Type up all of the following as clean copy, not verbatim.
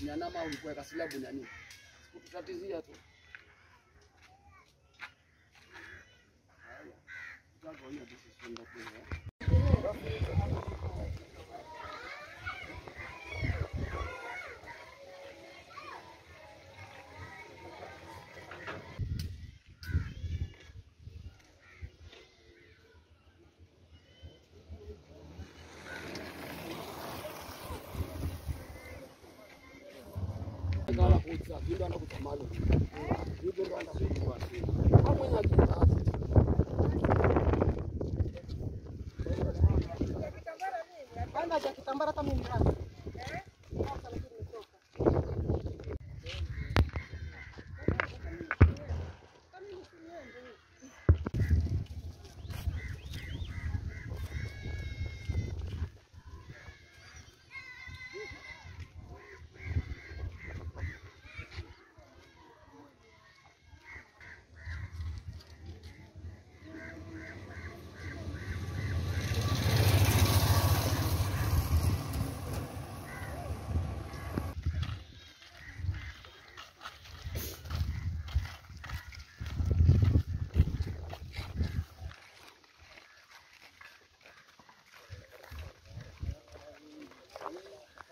ni anama ulikuweka silabu na nini. Sikutatizia tu. Haya. Hiyo decision ndio kwa. Kala kucha, ndio anakutamalo. Ndio ndo anakuwa. Hapo ni akita. Banda cha kitambara kama mimi.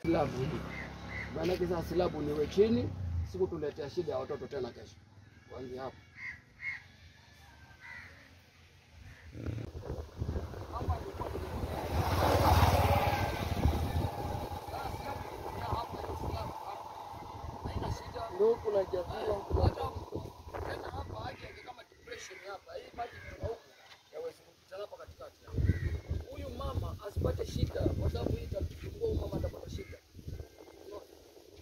Silabu. Maana kisa silabu niwe chini, siku tuletea shida ya watoto tena kesho. Kuanzia hapo. Ndio kuna jazira huko. Tena hapa aje kama depression hapa. Hii maji ni huko. Yaweza kupita hapa katikati. Huyu mama asipate shida kwa sababu hii itamchukua mama atapata shida.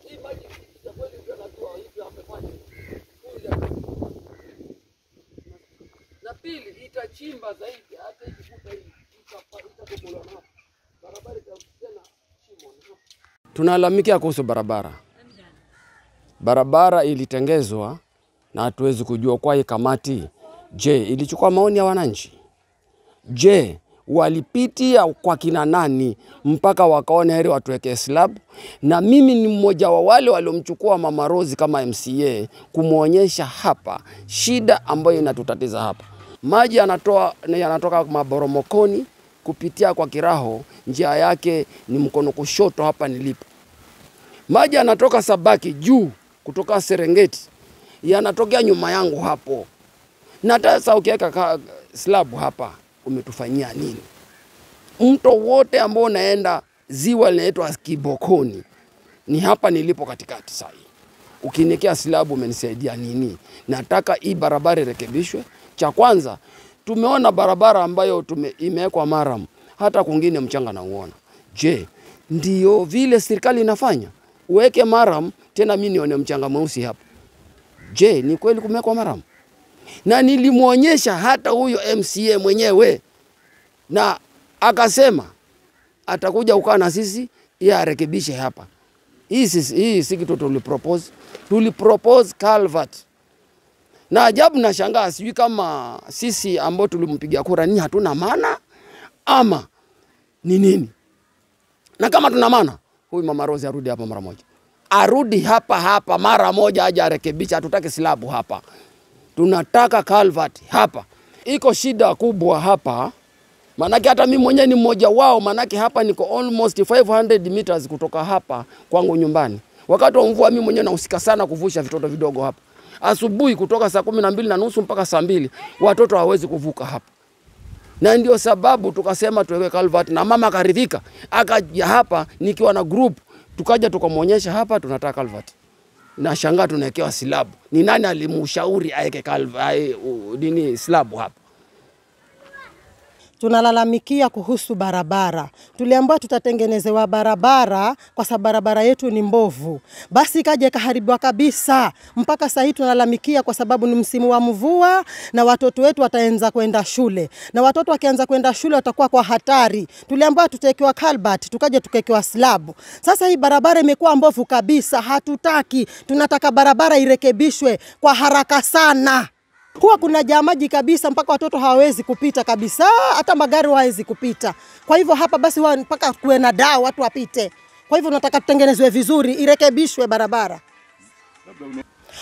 Hii maji ya kweli ndio anatoa hivi amefanya. Na pili itachimba zaidi hata ikikuta hii itapomolewa hapa. Barabara itafikia shimo. Tunalalamikia kuhusu barabara. Barabara ilitengezwa na hatuwezi kujua kwa hii kamati. Je, ilichukua maoni ya wananchi? Je, walipitia kwa kina nani mpaka wakaona heri watuweke slab? Na mimi ni mmoja wa wale waliomchukua Mama Rose kama MCA kumuonyesha hapa shida ambayo inatutatiza hapa. Maji yanatoka maboromokoni kupitia kwa Kiraho, njia yake ni mkono kushoto hapa nilipo. Maji yanatoka Sabaki juu kutoka Serengeti, yanatokea nyuma yangu hapo. Na sasa ukiweka slab hapa umetufanyia nini? Mto wote ambao unaenda ziwa linaitwa Kibokoni ni hapa nilipo katikati sasa. Ukiniwekea slab umenisaidia nini? Nataka hii barabara irekebishwe. Cha kwanza tumeona barabara ambayo imewekwa maram, hata kwingine mchanga na uona. Je, ndio vile serikali inafanya? Uweke maram tena mimi nione mchanga mweusi hapa. Je, ni kweli kumewekwa maram? Na nilimuonyesha hata huyo MCA mwenyewe na akasema atakuja ukaa na sisi yeye arekebishe hapa. Hii si kitu tulipropose culvert. Na ajabu na shangaa sijui kama sisi ambao tulimpigia kura ni hatuna maana ama ni nini. Na kama tuna maana, huyu Mama Rose arudi hapa mara moja. Arudi hapa mara moja aje arekebisha, hatutaki silabu hapa. Tunataka culvert hapa. Iko shida kubwa hapa. Manake hata mimi mwenyewe ni mmoja wao, manake hapa niko almost 500 meters kutoka hapa kwangu nyumbani. Wakati wa mvua mimi mwenyewe nahusika sana kuvusha vitoto vidogo hapa. Asubuhi kutoka saa 12:30 mpaka saa 2 watoto hawezi kuvuka hapa. Na ndio sababu tukasema tuweke culvert na mama akaridhika. Akaja hapa nikiwa na group, tukaja tukamuonyesha hapa tunataka culvert. Na shangaa tunawekewa silabu. Ni nani alimshauri aweke culvert silabu hapa? Tunalalamikia kuhusu barabara. Tuliambiwa tutatengenezewa barabara kwa sababu barabara yetu ni mbovu. Basi ikaja kaharibiwa kabisa. Mpaka sasa hivi tunalalamikia kwa sababu ni msimu wa mvua na watoto wetu wataanza kwenda shule. Na watoto wakianza kwenda shule watakuwa kwa hatari. Tuliambiwa tutawekewa culvert, tukaje tukawekewa slab. Sasa hii barabara imekuwa mbovu kabisa, hatutaki. Tunataka barabara irekebishwe kwa haraka sana. Huwa kuna maji kabisa mpaka watoto hawawezi kupita kabisa, hata magari hawawezi kupita. Kwa hivyo hapa basi mpaka kuwe na dawa watu wapite. Kwa hivyo nataka tutengenezwe vizuri, irekebishwe barabara.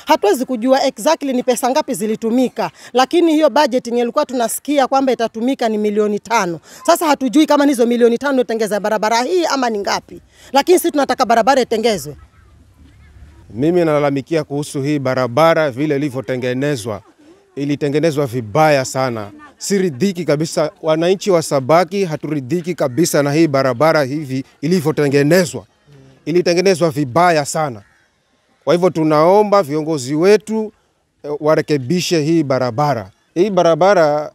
Hatuwezi kujua exactly ni pesa ngapi zilitumika, lakini hiyo budget yenye ilikuwa tunasikia kwamba itatumika ni milioni 5. Sasa hatujui kama hizo milioni 5 itengeza barabara hii ama ni ngapi. Lakini sisi tunataka barabara itengezwe. Mimi nalalamikia kuhusu hii barabara vile ilivyotengenezwa. Ilitengenezwa vibaya sana. Siridhiki kabisa, wananchi wa Sabaki haturidhiki kabisa na hii barabara hivi ilivyotengenezwa. Ilitengenezwa vibaya sana. Kwa hivyo tunaomba viongozi wetu warekebishe hii barabara. Hii barabara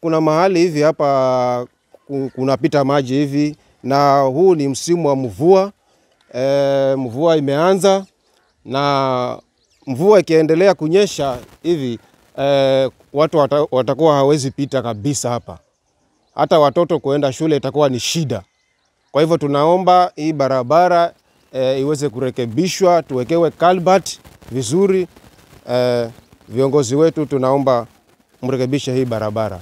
kuna mahali hivi hapa kunapita maji hivi, na huu ni msimu wa mvua. Mvua imeanza, na mvua ikiendelea kunyesha hivi watu watakuwa hawezi pita kabisa hapa. Hata watoto kuenda shule itakuwa ni shida. Kwa hivyo tunaomba hii barabara iweze kurekebishwa, tuwekewe culvert vizuri. Viongozi wetu tunaomba mrekebishe hii barabara.